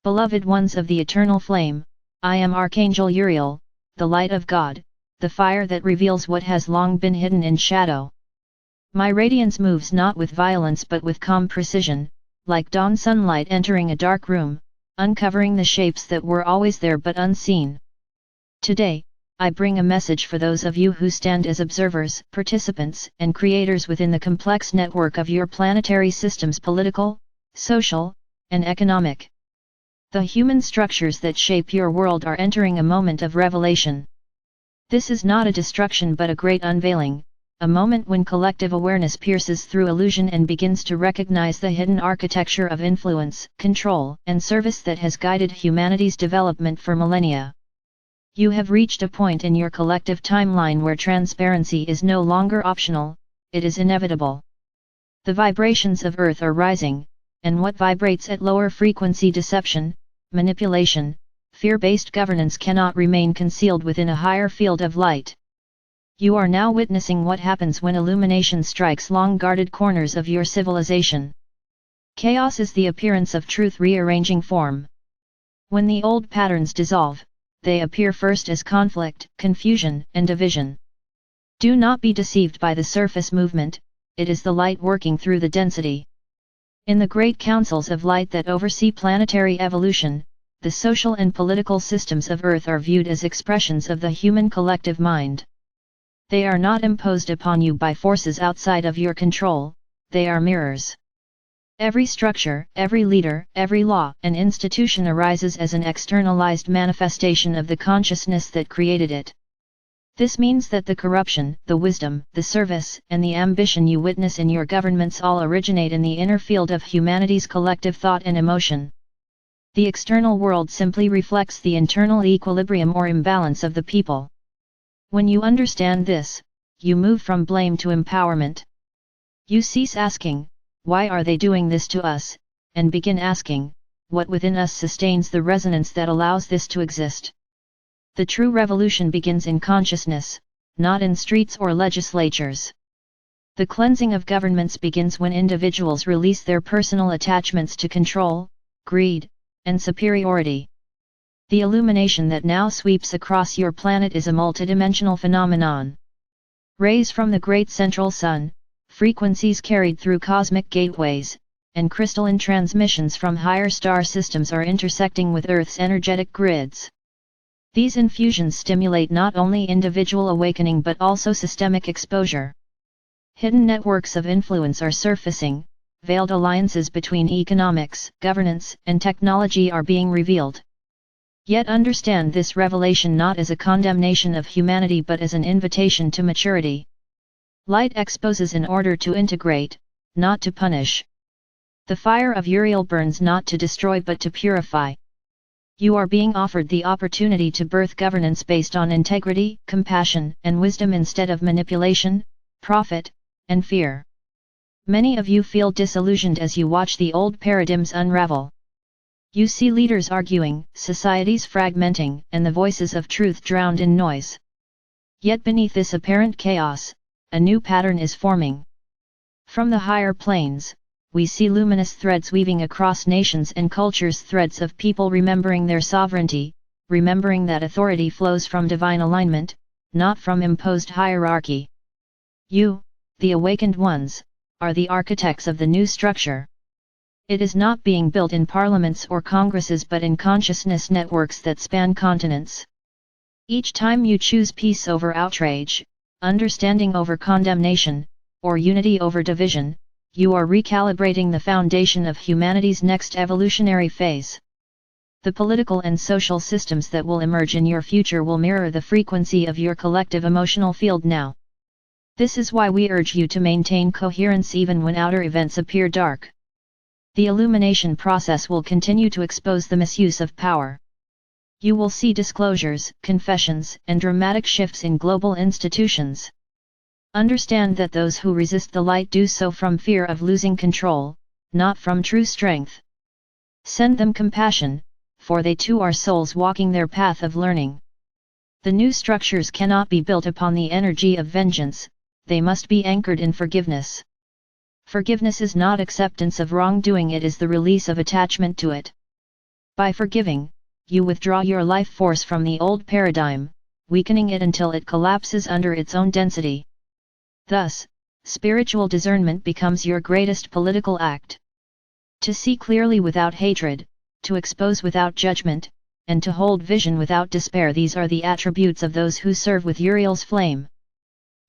Beloved ones of the eternal flame, I am Archangel Uriel, the light of God, the fire that reveals what has long been hidden in shadow. My radiance moves not with violence but with calm precision, like dawn sunlight entering a dark room, uncovering the shapes that were always there but unseen. Today, I bring a message for those of you who stand as observers, participants, and creators within the complex network of your planetary system's political, social, and economic. The human structures that shape your world are entering a moment of revelation. This is not a destruction but a great unveiling, a moment when collective awareness pierces through illusion and begins to recognize the hidden architecture of influence, control, and service that has guided humanity's development for millennia. You have reached a point in your collective timeline where transparency is no longer optional, it is inevitable. The vibrations of Earth are rising, and what vibrates at lower frequency deception, manipulation, fear-based governance cannot remain concealed within a higher field of light. You are now witnessing what happens when illumination strikes long-guarded corners of your civilization. Chaos is the appearance of truth rearranging form. When the old patterns dissolve, they appear first as conflict, confusion, and division. Do not be deceived by the surface movement, it is the light working through the density. In the great councils of light that oversee planetary evolution, the social and political systems of Earth are viewed as expressions of the human collective mind. They are not imposed upon you by forces outside of your control, they are mirrors. Every structure, every leader, every law and institution arises as an externalized manifestation of the consciousness that created it. This means that the corruption, the wisdom, the service, and the ambition you witness in your governments all originate in the inner field of humanity's collective thought and emotion. The external world simply reflects the internal equilibrium or imbalance of the people. When you understand this, you move from blame to empowerment. You cease asking, "Why are they doing this to us?" and begin asking, "What within us sustains the resonance that allows this to exist?" The true revolution begins in consciousness, not in streets or legislatures. The cleansing of governments begins when individuals release their personal attachments to control, greed, and superiority. The illumination that now sweeps across your planet is a multidimensional phenomenon. Rays from the great central sun, frequencies carried through cosmic gateways, and crystalline transmissions from higher star systems are intersecting with Earth's energetic grids. These infusions stimulate not only individual awakening but also systemic exposure. Hidden networks of influence are surfacing, veiled alliances between economics, governance, and technology are being revealed. Yet understand this revelation not as a condemnation of humanity but as an invitation to maturity. Light exposes in order to integrate, not to punish. The fire of Uriel burns not to destroy but to purify. You are being offered the opportunity to birth governance based on integrity, compassion, and wisdom instead of manipulation, profit, and fear. Many of you feel disillusioned as you watch the old paradigms unravel. You see leaders arguing, societies fragmenting, and the voices of truth drowned in noise. Yet beneath this apparent chaos, a new pattern is forming. From the higher planes, we see luminous threads weaving across nations and cultures, threads of people remembering their sovereignty, remembering that authority flows from divine alignment, not from imposed hierarchy. You, the awakened ones, are the architects of the new structure. It is not being built in parliaments or congresses but in consciousness networks that span continents. Each time you choose peace over outrage, understanding over condemnation, or unity over division, you are recalibrating the foundation of humanity's next evolutionary phase. The political and social systems that will emerge in your future will mirror the frequency of your collective emotional field now. This is why we urge you to maintain coherence even when outer events appear dark. The illumination process will continue to expose the misuse of power. You will see disclosures, confessions, and dramatic shifts in global institutions. Understand that those who resist the light do so from fear of losing control, not from true strength. Send them compassion, for they too are souls walking their path of learning. The new structures cannot be built upon the energy of vengeance, they must be anchored in forgiveness. Forgiveness is not acceptance of wrongdoing, it is the release of attachment to it. By forgiving, you withdraw your life force from the old paradigm, weakening it until it collapses under its own density. Thus, spiritual discernment becomes your greatest political act. To see clearly without hatred, to expose without judgment, and to hold vision without despair, these are the attributes of those who serve with Uriel's flame.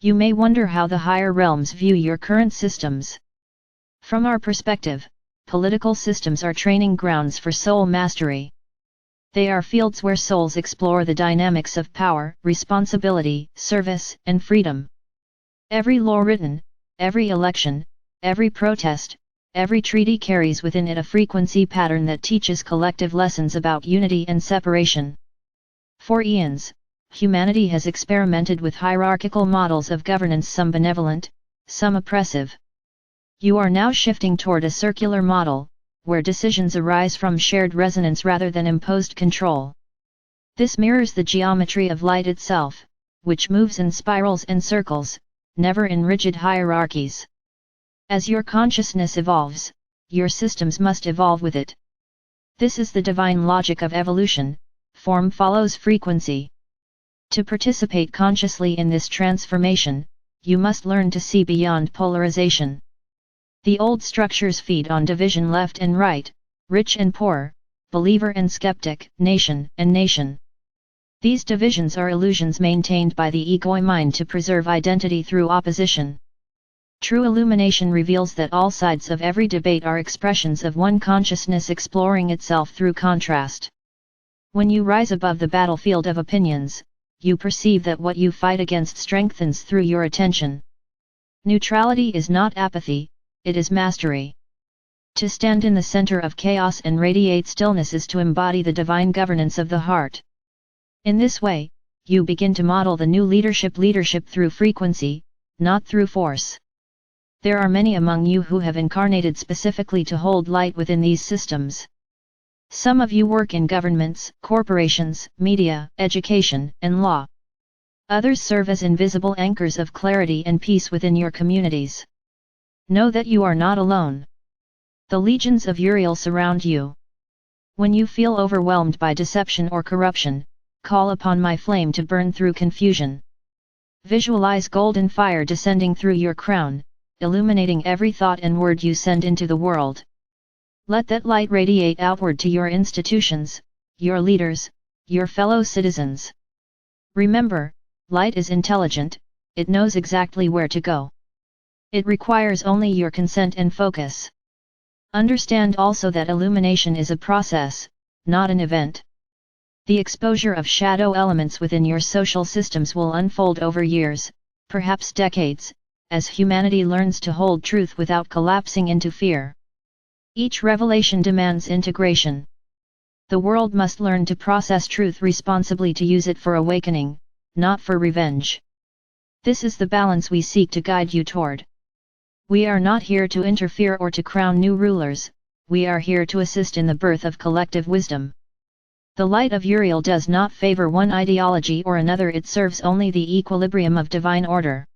You may wonder how the higher realms view your current systems. From our perspective, political systems are training grounds for soul mastery. They are fields where souls explore the dynamics of power, responsibility, service, and freedom. Every law written, every election, every protest, every treaty carries within it a frequency pattern that teaches collective lessons about unity and separation. For eons, humanity has experimented with hierarchical models of governance, some benevolent, some oppressive. You are now shifting toward a circular model, where decisions arise from shared resonance rather than imposed control. This mirrors the geometry of light itself, which moves in spirals and circles, never in rigid hierarchies. As your consciousness evolves, your systems must evolve with it. This is the divine logic of evolution: form follows frequency. To participate consciously in this transformation, you must learn to see beyond polarization. The old structures feed on division: left and right, rich and poor, believer and skeptic, nation and nation. These divisions are illusions maintained by the ego mind to preserve identity through opposition. True illumination reveals that all sides of every debate are expressions of one consciousness exploring itself through contrast. When you rise above the battlefield of opinions, you perceive that what you fight against strengthens through your attention. Neutrality is not apathy, it is mastery. To stand in the center of chaos and radiate stillness is to embody the divine governance of the heart. In this way, you begin to model the new leadership through frequency, not through force. There are many among you who have incarnated specifically to hold light within these systems. Some of you work in governments, corporations, media, education, and law. Others serve as invisible anchors of clarity and peace within your communities. Know that you are not alone. The legions of Uriel surround you. When you feel overwhelmed by deception or corruption, call upon my flame to burn through confusion. Visualize golden fire descending through your crown, illuminating every thought and word you send into the world. Let that light radiate outward to your institutions, your leaders, your fellow citizens. Remember, light is intelligent, it knows exactly where to go. It requires only your consent and focus. Understand also that illumination is a process, not an event. The exposure of shadow elements within your social systems will unfold over years, perhaps decades, as humanity learns to hold truth without collapsing into fear. Each revelation demands integration. The world must learn to process truth responsibly, to use it for awakening, not for revenge. This is the balance we seek to guide you toward. We are not here to interfere or to crown new rulers, we are here to assist in the birth of collective wisdom. The light of Uriel does not favor one ideology or another, it serves only the equilibrium of divine order.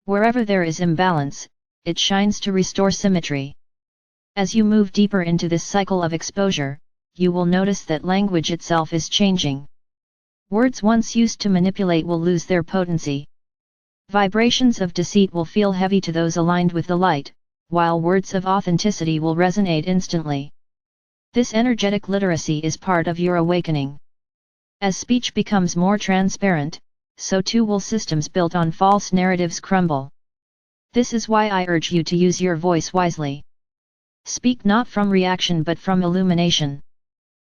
Wherever there is imbalance, it shines to restore symmetry. As you move deeper into this cycle of exposure, you will notice that language itself is changing. Words once used to manipulate will lose their potency. Vibrations of deceit will feel heavy to those aligned with the light, while words of authenticity will resonate instantly. This energetic literacy is part of your awakening. As speech becomes more transparent, so too will systems built on false narratives crumble. This is why I urge you to use your voice wisely. Speak not from reaction but from illumination.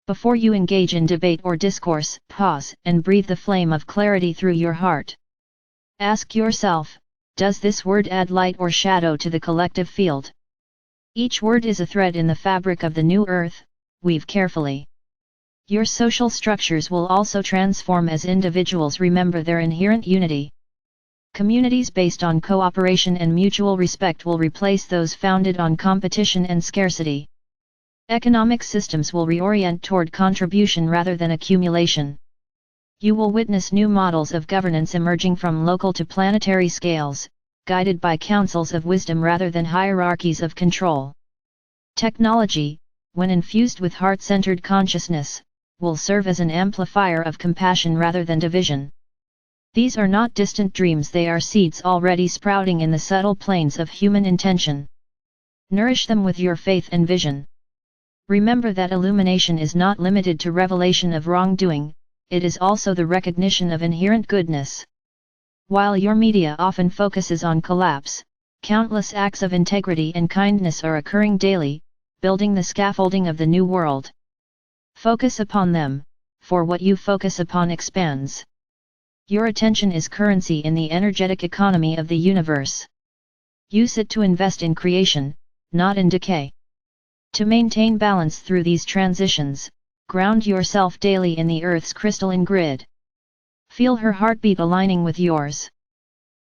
Before you engage in debate or discourse, pause and breathe the flame of clarity through your heart. Ask yourself, does this word add light or shadow to the collective field? Each word is a thread in the fabric of the new earth, weave carefully. Your social structures will also transform as individuals remember their inherent unity. Communities based on cooperation and mutual respect will replace those founded on competition and scarcity. Economic systems will reorient toward contribution rather than accumulation. You will witness new models of governance emerging from local to planetary scales, guided by councils of wisdom rather than hierarchies of control. Technology, when infused with heart-centered consciousness, will serve as an amplifier of compassion rather than division. These are not distant dreams, they are seeds already sprouting in the subtle planes of human intention. Nourish them with your faith and vision. Remember that illumination is not limited to revelation of wrongdoing, it is also the recognition of inherent goodness. While your media often focuses on collapse, countless acts of integrity and kindness are occurring daily, building the scaffolding of the new world. Focus upon them, for what you focus upon expands. Your attention is currency in the energetic economy of the universe. Use it to invest in creation, not in decay. To maintain balance through these transitions, ground yourself daily in the Earth's crystalline grid. Feel her heartbeat aligning with yours.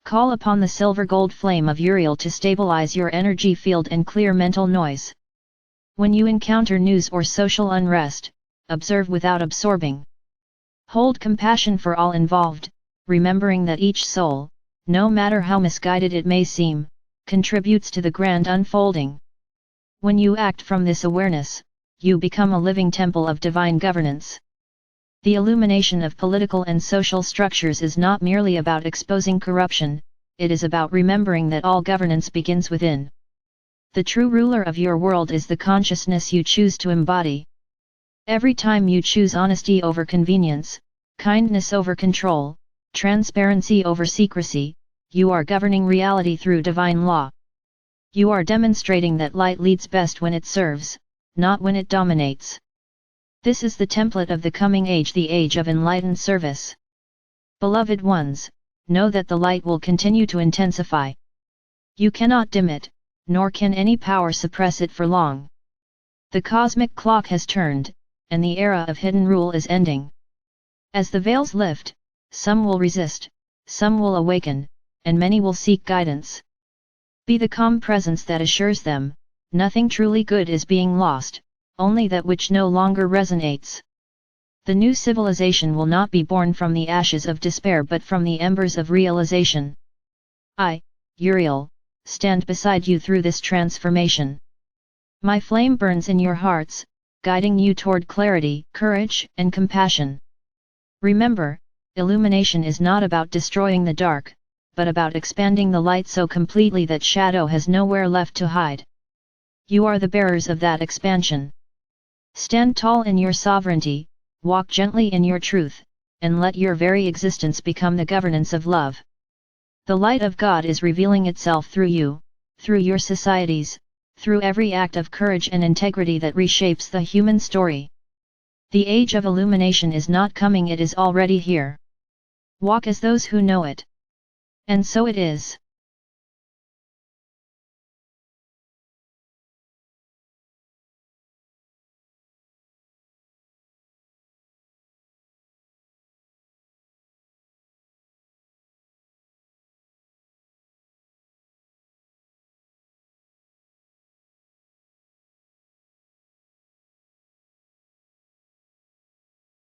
Call upon the silver-gold flame of Uriel to stabilize your energy field and clear mental noise. When you encounter news or social unrest, observe without absorbing. Hold compassion for all involved, remembering that each soul, no matter how misguided it may seem, contributes to the grand unfolding. When you act from this awareness, you become a living temple of divine governance. The illumination of political and social structures is not merely about exposing corruption, it is about remembering that all governance begins within. The true ruler of your world is the consciousness you choose to embody. Every time you choose honesty over convenience, kindness over control, transparency over secrecy, you are governing reality through divine law. You are demonstrating that light leads best when it serves, not when it dominates. This is the template of the coming age, the age of enlightened service. Beloved ones, know that the light will continue to intensify. You cannot dim it, nor can any power suppress it for long. The cosmic clock has turned, and the era of hidden rule is ending. As the veils lift, some will resist, some will awaken, and many will seek guidance. Be the calm presence that assures them, nothing truly good is being lost, only that which no longer resonates. The new civilization will not be born from the ashes of despair but from the embers of realization. I, Uriel, stand beside you through this transformation. My flame burns in your hearts, guiding you toward clarity, courage, and compassion. Remember, illumination is not about destroying the dark, but about expanding the light so completely that shadow has nowhere left to hide. You are the bearers of that expansion. Stand tall in your sovereignty, walk gently in your truth, and let your very existence become the governance of love. The light of God is revealing itself through you, through your societies, through every act of courage and integrity that reshapes the human story. The age of illumination is not coming, it is already here. Walk as those who know it. And so it is.